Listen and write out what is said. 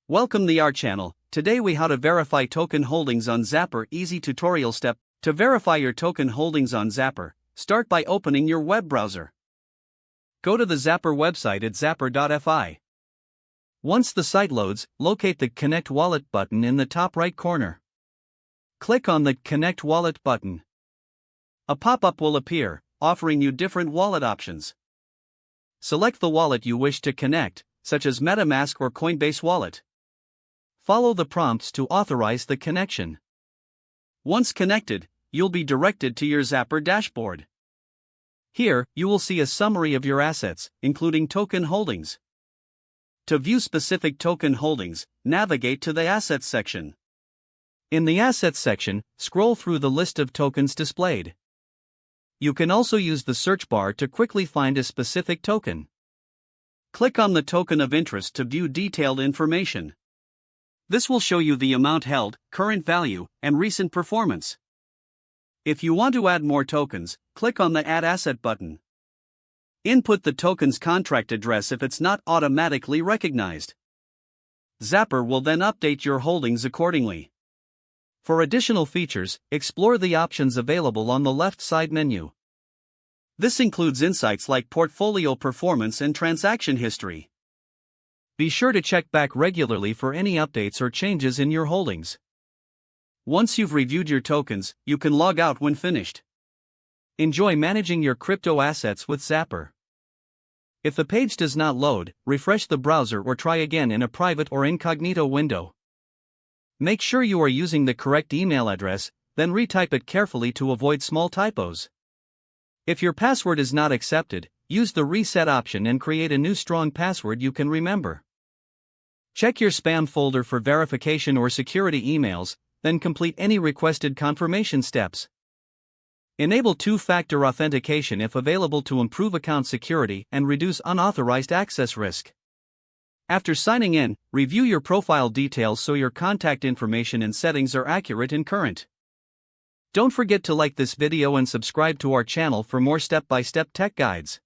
Welcome to our channel. Today we how to verify token holdings on Zapper. Easy tutorial step. To verify your token holdings on Zapper, start by opening your web browser. Go to the Zapper website at zapper.fi. Once the site loads, locate the Connect Wallet button in the top right corner. Click on the Connect Wallet button. A pop-up will appear, offering you different wallet options. Select the wallet you wish to connect, such as MetaMask or Coinbase wallet. Follow the prompts to authorize the connection. Once connected, you'll be directed to your Zapper dashboard. Here, you will see a summary of your assets, including token holdings. To view specific token holdings, navigate to the Assets section. In the Assets section, scroll through the list of tokens displayed. You can also use the search bar to quickly find a specific token. Click on the token of interest to view detailed information. This will show you the amount held, current value, and recent performance. If you want to add more tokens, click on the Add Asset button. Input the token's contract address if it's not automatically recognized. Zapper will then update your holdings accordingly. For additional features, explore the options available on the left side menu. This includes insights like portfolio performance and transaction history. Be sure to check back regularly for any updates or changes in your holdings. Once you've reviewed your tokens, you can log out when finished. Enjoy managing your crypto assets with Zapper. If the page does not load, refresh the browser or try again in a private or incognito window. Make sure you are using the correct email address, then retype it carefully to avoid small typos. If your password is not accepted, use the reset option and create a new strong password you can remember. Check your spam folder for verification or security emails, then complete any requested confirmation steps. Enable two-factor authentication if available to improve account security and reduce unauthorized access risk. After signing in, review your profile details so your contact information and settings are accurate and current. Don't forget to like this video and subscribe to our channel for more step-by-step tech guides.